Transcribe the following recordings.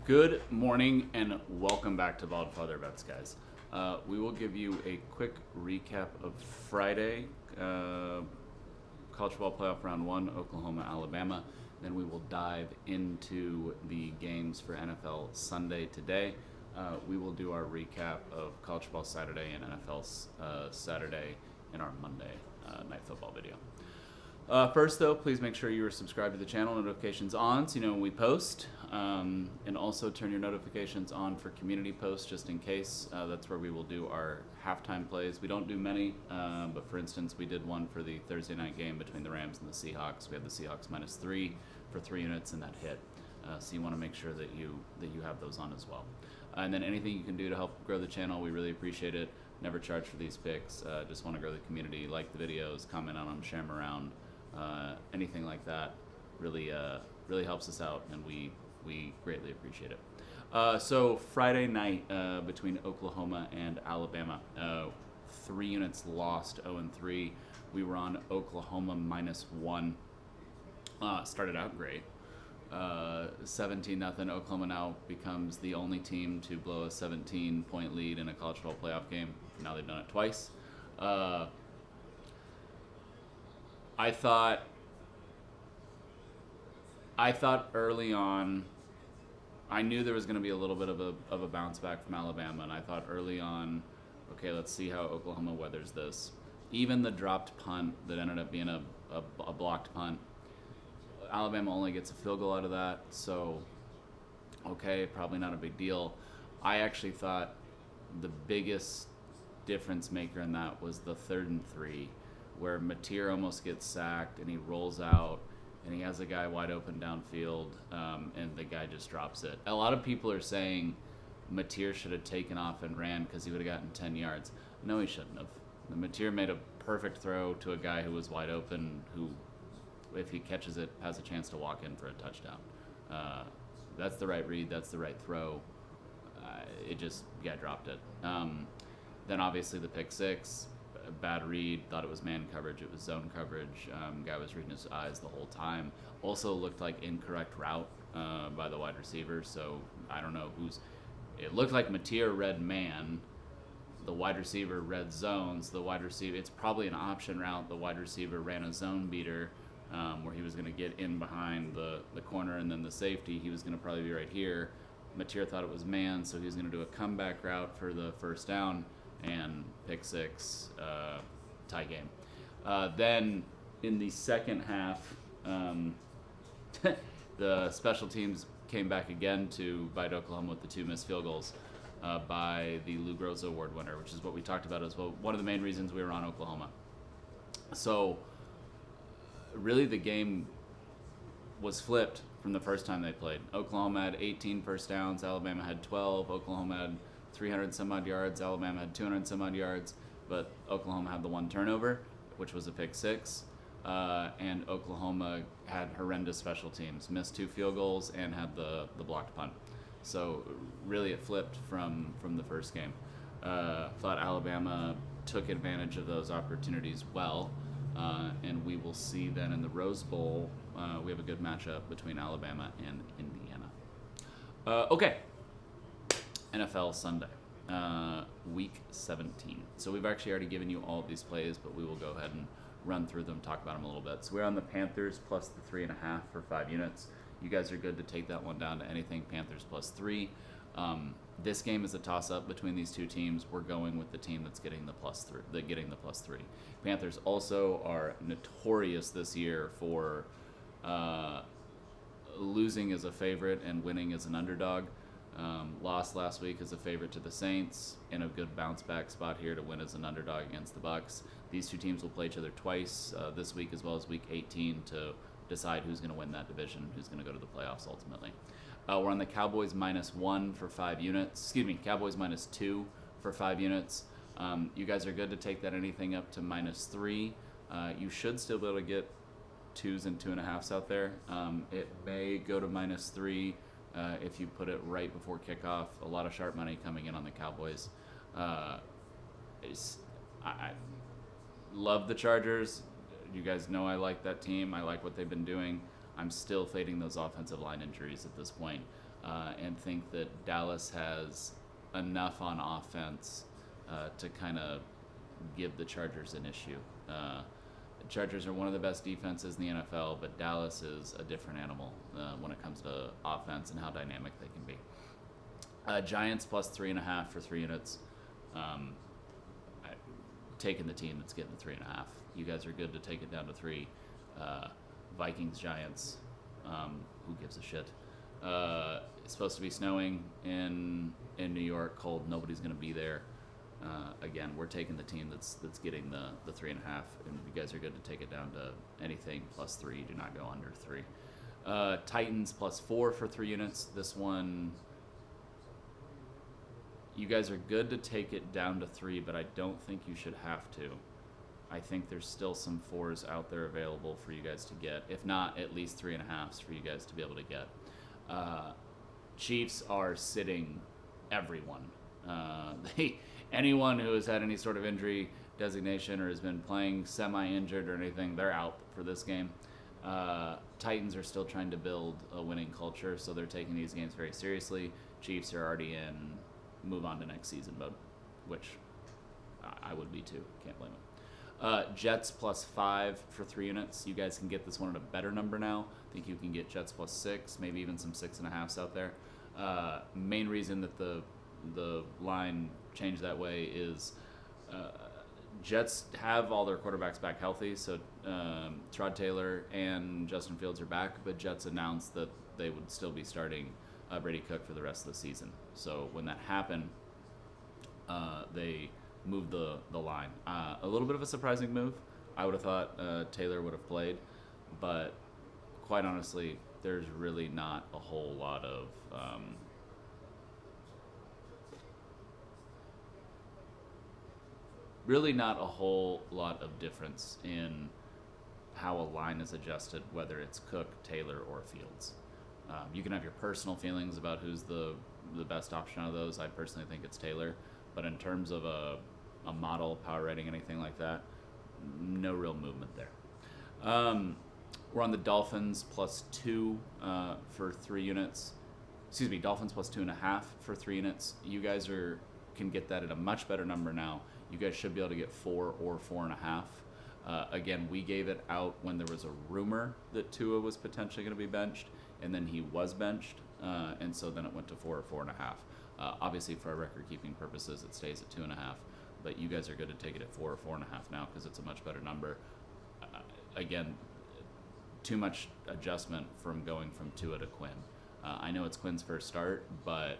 Good morning and welcome back to Bald Father Bets, guys. We will give you a quick recap of Friday, college football playoff round 1, Oklahoma, Alabama. Then we will dive into the games for NFL Sunday today. We will do our recap of college football Saturday and NFL Saturday in our Monday night football video. First, though, please make sure you are subscribed to the channel, notifications on, so you know when we post, and also turn your notifications on for community posts just in case. That's where we will do our halftime plays. We don't do many, but for instance, we did one for the Thursday night game between the Rams and the Seahawks. We had the Seahawks -3 for 3 units, and that hit. So you want to make sure that you have those on as well. And then anything you can do to help grow the channel, we really appreciate it. Never charge for these picks. Just want to grow the community. Like the videos, comment on them, share them around. Anything like that really helps us out, and we greatly appreciate it. So Friday night between Oklahoma and Alabama, 3 units lost, 0-3. We were on Oklahoma -1. Started out great. 17-0. Oklahoma now becomes the only team to blow a 17-point lead in a college football playoff game. Now they've done it twice. I thought early on, I knew there was going to be a little bit of a bounce back from Alabama, and I thought early on, okay, let's see how Oklahoma weathers this. Even the dropped punt that ended up being a blocked punt, Alabama only gets a field goal out of that, so okay, probably not a big deal. I actually thought the biggest difference maker in that was the 3rd and 3. Where Mateer almost gets sacked and he rolls out and he has a guy wide open downfield, and the guy just drops it. A lot of people are saying Mateer should have taken off and ran because he would have gotten 10 yards. No, he shouldn't have. Mateer made a perfect throw to a guy who was wide open, who, if he catches it, has a chance to walk in for a touchdown. That's the right read. That's the right throw. Guy dropped it. Then obviously the pick six. Bad read, thought it was man coverage, it was zone coverage. Guy was reading his eyes the whole time. Also looked like incorrect route by the wide receiver, so I don't know it looked like Mateer read man, the wide receiver read zones, it's probably an option route, the wide receiver ran a zone beater where he was going to get in behind the corner, and then the safety, he was going to probably be right here. Mateer thought it was man, so he was going to do a comeback route for the first down, and pick six, tie game. Then in the second half, the special teams came back again to bite Oklahoma with the 2 missed field goals by the Lou Groza Award winner, which is what we talked about as well. One of the main reasons we were on Oklahoma. So really the game was flipped from the first time they played. Oklahoma had 18 first downs, Alabama had 12. Oklahoma had 300 some odd yards, Alabama had 200 some odd yards, but Oklahoma had the 1 turnover, which was a pick six, and Oklahoma had horrendous special teams, missed 2 field goals and had the blocked punt. So really it flipped from the first game. Thought Alabama took advantage of those opportunities well, and we will see then in the Rose Bowl, we have a good matchup between Alabama and Indiana. Okay. NFL Sunday, week 17. So we've actually already given you all of these plays, but we will go ahead and run through them, talk about them a little bit. So we're on the Panthers plus the 3.5 for 5 units. You guys are good to take that one down to anything Panthers +3. This game is a toss-up between these two teams. We're going with the team that's getting the +3. Panthers also are notorious this year for losing as a favorite and winning as an underdog. Lost last week as a favorite to the Saints, in a good bounce back spot here to win as an underdog against the Bucs. These two teams will play each other twice this week as well as week 18 to decide who's going to win that division, who's going to go to the playoffs ultimately. We're on the Cowboys -1 for 5 units. Cowboys -2 for 5 units. You guys are good to take that anything up to -3. You should still be able to get 2s and 2.5s out there. It may go to -3. If you put it right before kickoff. A lot of sharp money coming in on the Cowboys. I love the Chargers. You guys know I like that team. I like what they've been doing. I'm still fading those offensive line injuries at this point, and think that Dallas has enough on offense to kind of give the Chargers an issue. The Chargers are one of the best defenses in the NFL, but Dallas is a different animal when it comes to offense and how dynamic they can be. Giants plus 3.5 for 3 units. Taking the team that's getting the 3.5. You guys are good to take it down to 3. Vikings, Giants. Who gives a shit? It's supposed to be snowing in New York. Cold. Nobody's going to be there. Again, we're taking the team that's getting the 3.5, and you guys are good to take it down to anything plus 3. Do not go under 3. Titans plus 4 for 3 units. This one, you guys are good to take it down to 3, but I don't think you should have to. I think there's still some 4s out there available for you guys to get. If not, at least 3.5s for you guys to be able to get. Chiefs are sitting everyone. Anyone who has had any sort of injury designation or has been playing semi-injured or anything, they're out for this game. Titans are still trying to build a winning culture, so they're taking these games very seriously. Chiefs are already in move on to next season mode, which I would be too. Can't blame them. Jets plus 5 for 3 units. You guys can get this one at a better number now. I think you can get Jets plus 6, maybe even some 6.5s out there. Main reason that the line changed that way is Jets have all their quarterbacks back healthy, so Trod Taylor and Justin Fields are back, but Jets announced that they would still be starting Brady Cook for the rest of the season. So when that happened, they moved the line. A little bit of a surprising move. I would have thought Taylor would have played, but quite honestly, there's really not a whole lot of difference in how a line is adjusted, whether it's Cook, Taylor, or Fields. You can have your personal feelings about who's the best option out of those. I personally think it's Taylor, but in terms of a model, power rating, anything like that, no real movement there. We're on the Dolphins plus 2 for 3 units. Excuse me, Dolphins plus 2.5 for 3 units. You guys can get that at a much better number now. You guys should be able to get 4 or 4.5. Again, we gave it out when there was a rumor that Tua was potentially going to be benched, and then he was benched, and so then it went to 4 or 4.5. Obviously, for our record-keeping purposes, it stays at 2.5, but you guys are good to take it at 4 or 4.5 now because it's a much better number. Again, too much adjustment from going from Tua to Quinn. I know it's Quinn's first start, but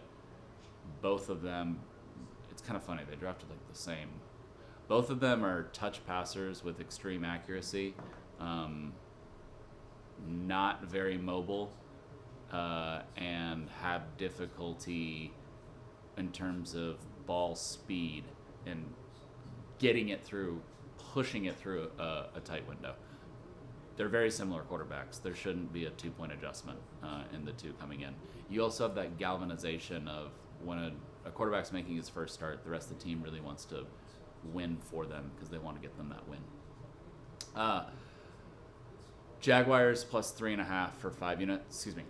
both of them, it's kind of funny, they drafted like the same. Both of them are touch passers with extreme accuracy, not very mobile, and have difficulty in terms of ball speed and getting it through, pushing it through a tight window. They're very similar quarterbacks. There shouldn't be a 2-point adjustment in the two coming in. You also have that galvanization of when a quarterback's making his first start, the rest of the team really wants to win for them because they want to get them that win. Jaguars plus 3.5 for 5 units. Excuse me.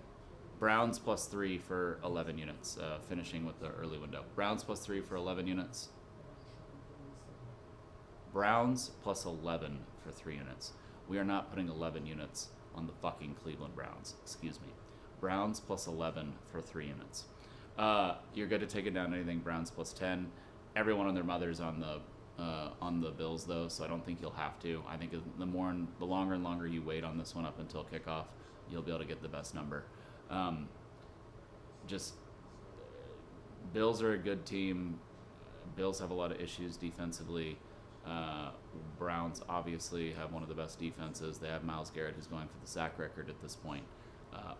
Browns plus 3 for 11 units, finishing with the early window. Browns plus 3 for 11 units. Browns plus 11 for 3 units. We are not putting 11 units on the fucking Cleveland Browns. Excuse me. Browns plus 11 for 3 units. You're good to take it down to anything Browns plus 10. Everyone and their mother's on the Bills, though, so I don't think you'll have to. I think the longer and longer you wait on this one up until kickoff, you'll be able to get the best number. Bills are a good team. Bills have a lot of issues defensively. Browns obviously have one of the best defenses. They have Myles Garrett, who's going for the sack record at this point.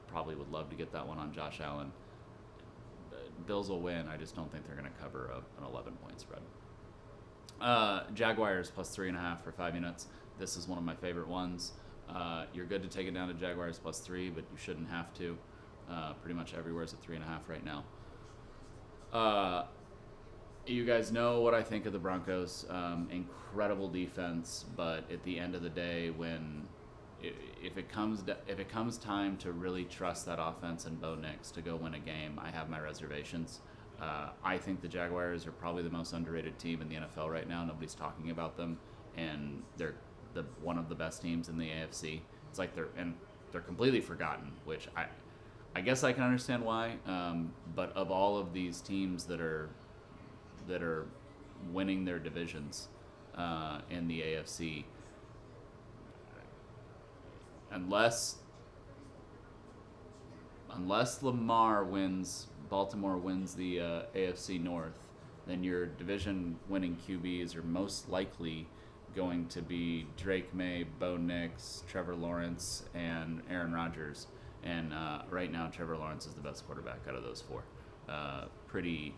Probably would love to get that one on Josh Allen. Bills will win. I just don't think they're going to cover an 11-point spread. Jaguars plus 3.5 for 5 units. This is one of my favorite ones. You're good to take it down to Jaguars plus 3, but you shouldn't have to. Pretty much everywhere is at 3.5 right now. You guys know what I think of the Broncos. Incredible defense, but at the end of the day, when if it comes time to really trust that offense and Bo Nix to go win a game, I have my reservations. I think the Jaguars are probably the most underrated team in the NFL right now. Nobody's talking about them, and they're one of the best teams in the AFC. It's like they're completely forgotten, which I guess I can understand why. But of all of these teams that are winning their divisions in the AFC, unless Baltimore wins the AFC North, then your division winning QBs are most likely going to be Drake May, Bo Nix, Trevor Lawrence, and Aaron Rodgers. And right now, Trevor Lawrence is the best quarterback out of those four. Pretty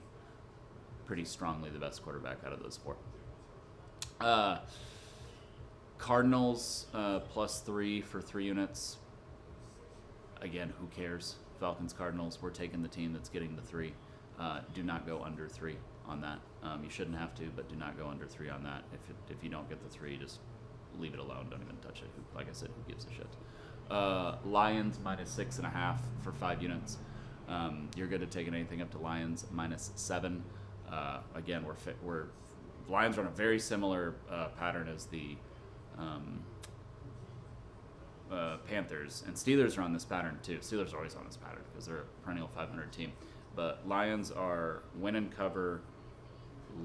strongly the best quarterback out of those four. Cardinals +3 for 3 units. Again, who cares? Falcons, Cardinals. We're taking the team that's getting the 3. Do not go under 3 on that. You shouldn't have to, but do not go under 3 on that. If you don't get the 3, just leave it alone. Don't even touch it. Like I said, who gives a shit? Lions -6.5 for 5 units. You're good at taking anything up to Lions -7. Again, Lions are on a very similar pattern as the Panthers, and Steelers are on this pattern too. Steelers are always on this pattern because they're a perennial 500 team. But Lions are win and cover,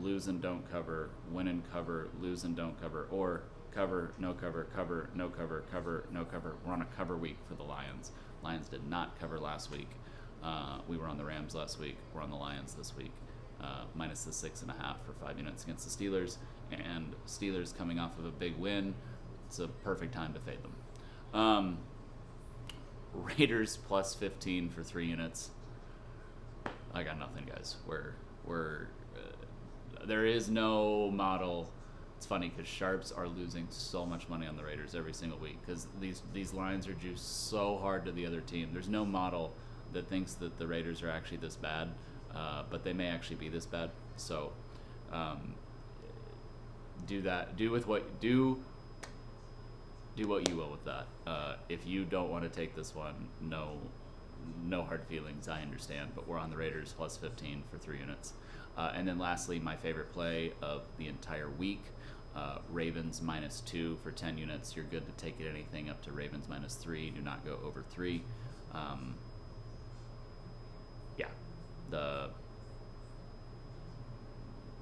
lose and don't cover, win and cover, lose and don't cover, or cover, no cover, cover, no cover, cover, no cover. We're on a cover week for the Lions. Lions did not cover last week. We were on the Rams last week. We're on the Lions this week. Minus the 6.5 for 5 units against the Steelers. And Steelers coming off of a big win. It's a perfect time to fade them. Raiders +15 for 3 units. I got nothing, guys. There is no model. It's funny because sharps are losing so much money on the Raiders every single week because these lines are juiced so hard to the other team. There's no model that thinks that the Raiders are actually this bad, but they may actually be this bad. So do what you will with that. If you don't want to take this one, no hard feelings. I understand, but we're on the Raiders +15 for 3 units. And then lastly, my favorite play of the entire week, Ravens -2 for 10 units. You're good to take it anything up to Ravens -3. Do not go over 3.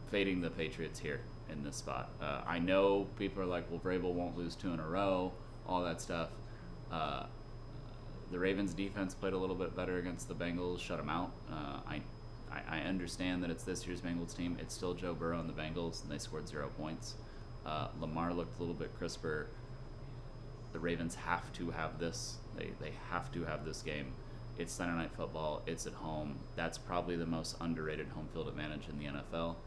Fading the Patriots here in this spot. I know people are like, well, Vrabel won't lose 2 in a row, all that stuff. The Ravens defense played a little bit better against the Bengals, shut them out. I understand that it's this year's Bengals team. It's still Joe Burrow and the Bengals, and they scored 0 points. Lamar looked a little bit crisper. The Ravens have to have this. They have to have this game. It's Sunday Night Football. It's at home. That's probably the most underrated home field advantage in the NFL.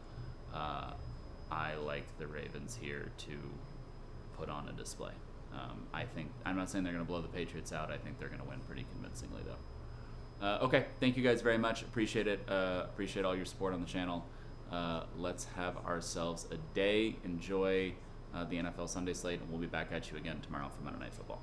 I like the Ravens here to put on a display. I'm not saying they're going to blow the Patriots out. I think they're going to win pretty convincingly, though. Okay, thank you guys very much. Appreciate it. Appreciate all your support on the channel. Let's have ourselves a day. Enjoy the NFL Sunday slate, and we'll be back at you again tomorrow for Monday Night Football.